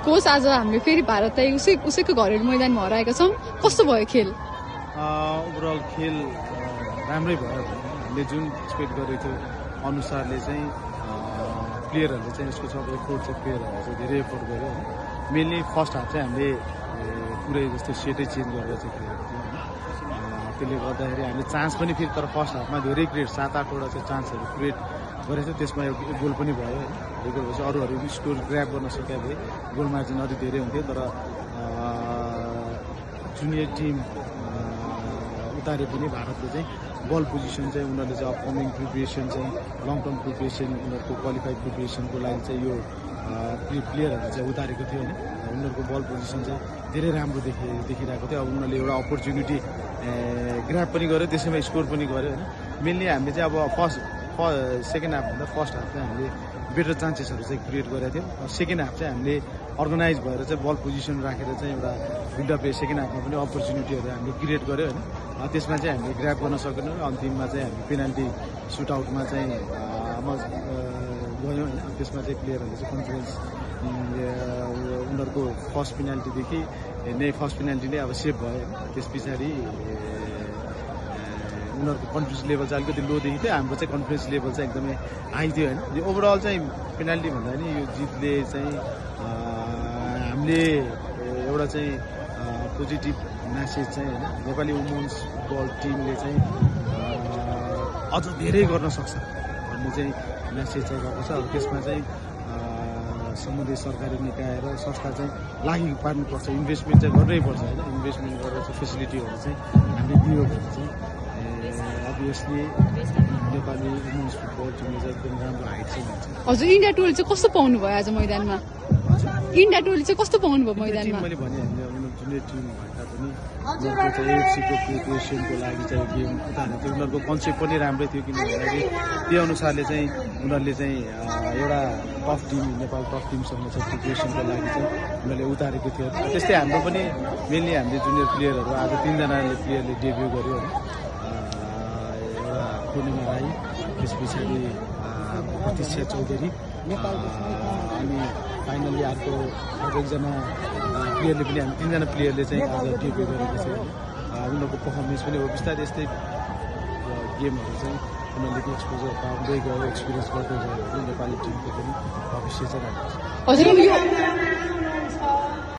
Coach आज हामीले फेरि भारतलाई उसैको घरेलु मैदानमा हराएका छौँ, कस्तो भयो खेल? ओभरअल खेल राम्रै भयो। हामीले जुन एक्सपेक्ट गरेको थियो अनुसारले चाहिँ प्लेयरहरूले चाहिँ यसको सब एफोर्ट चाहिँ प्लेयरहरूले चाहिँ धेरै एफोर्ट गर्यो। मेनली फर्स्ट हाफ चाहिँ हामीले पुरै जस्तो सेटै चेन्ज गरेर चाहिँ खेलेको थियौँ। त्यसले गर्दाखेरि हामीले चान्स पनि फेरि तर फर्स्ट हाफमा धेरै क्रिएट 7-8वटा चाहिँ चान्सहरू क्रिएट गरेको थियो। त्यसमा एक गोल पनि भयो होइन। एक गोल भएपछि अरूहरू स्कोर ग्र्याब गर्न सके भए गोल मार्जिन अझै धेरै हुन्थ्यो। तर जुनियर टिम उतारे पनि भारतले चाहिँ बल पोजिसन चाहिँ उनीहरूले चाहिँ अपकमिङ प्रिपरेसन चाहिँ लङ टर्म प्रिपरेसन उनीहरूको क्वालिफाइड प्रिपरेसनको लागि चाहिँ यो प्लेयरहरूले चाहिँ उतारेको थियो होइन। उनीहरूको बल पोजिसन चाहिँ धेरै राम्रो देखिरहेको थियो। अब उनीहरूले एउटा अपर्च्युनिटी ग्र्याब पनि गर्यो, त्यसैमा स्कोर पनि गर्यो होइन। मेनली हामीले चाहिँ अब सेकेन्ड हाफभन्दा फर्स्ट हाफ चाहिँ हामीले बेटर चान्सेसहरू चाहिँ क्रिएट गरेको थियौँ। सेकेन्ड हाफ चाहिँ हामीले अर्गनाइज भएर चाहिँ बल पोजिसन राखेर चाहिँ एउटा बिल्डअप सेकेन्ड हाफमा पनि अपर्च्युनिटीहरू हामीले क्रिएट गर्यो होइन। त्यसमा चाहिँ हामीले ग्र्याब गर्न सकेनौँ। अन्तिममा चाहिँ हामी पेनाल्टी सुटआउटमा चाहिँ गयौँ होइन। त्यसमा चाहिँ प्लेयरहरूले चाहिँ कन्फिडेन्स उनीहरूको फर्स्ट पेनाल्टीदेखि फर्स्ट पेनाल्टी नै अब सेभ भयो। त्यस पछाडि उनीहरूको कन्फिडेन्स लेभल चाहिँ अलिकति लो देखिएको थियो। हाम्रो चाहिँ कन्फिडेन्स लेभल चाहिँ एकदमै हाई थियो होइन। ओभरअल चाहिँ पेनाल्टी भन्दा नि यो जितले चाहिँ हामीले एउटा चाहिँ पोजिटिभ म्यासेज चाहिँ होइन नेपाली वुमेन्स फुटबल टिमले चाहिँ अझ धेरै गर्न सक्छ भन्ने चाहिँ म्यासेज चाहिँ गएको छ। अब त्यसमा चाहिँ सम्बन्धित सरकारी निकाय र संस्था चाहिँ लागि पार्नुपर्छ, इन्भेस्टमेन्ट चाहिँ गर्नै पर्छ होइन। इन्भेस्टमेन्ट गरेर चाहिँ फेसिलिटीहरू चाहिँ हामीले दियो भने चाहिँ अभियसली नेपाली वुमेन्स फुटबल टिमले चाहिँ एकदम राम्रो हाइट चाहिँ हुन्छ। हजुर इन्डिया टोली चाहिँ कस्तो पाउनु भयो आज मैदानमा? इन्डिया टोली चाहिँ कस्तो पाउनु भयो मैदानमा? मैले भने हामीले जुनियर टिम भएका पनि उनीहरूको चाहिँ एफसीको प्रिपरेसनको लागि चाहिँ गेम उतारेको थियो। उनीहरूको कन्सेप्ट पनि राम्रै थियो किनभने त्यो अनुसारले चाहिँ उनीहरूले चाहिँ एउटा टफ टिम नेपाल टफ टिमसँग चाहिँ प्रिपरेसनको लागि चाहिँ उनीहरूले उतारेको थियो। त्यस्तै हाम्रो पनि मेनली हामीले जुनियर प्लेयरहरू आज 3जनाले प्लेयरले डेब्यू गर्यो होइन। एउटा पूर्णिमा राई, त्यस पछाडि प्रतीक्षा चौधरी अनि फाइनली अर्को एकजना प्लेयरले पनि हामी 3जना प्लेयरले चाहिँ आज डेब्यू गरेको छ। उनीहरूको पर्फर्मेन्स पनि हो बिस्तारै यस्तै गेमहरू चाहिँ उनीहरूले पनि एक्सपोजर पाउँदै गयो, एक्सपिरियन्स गर्दै गयो भने नेपाली टिमको पनि भविष्य चाहिँ राम्रो छ।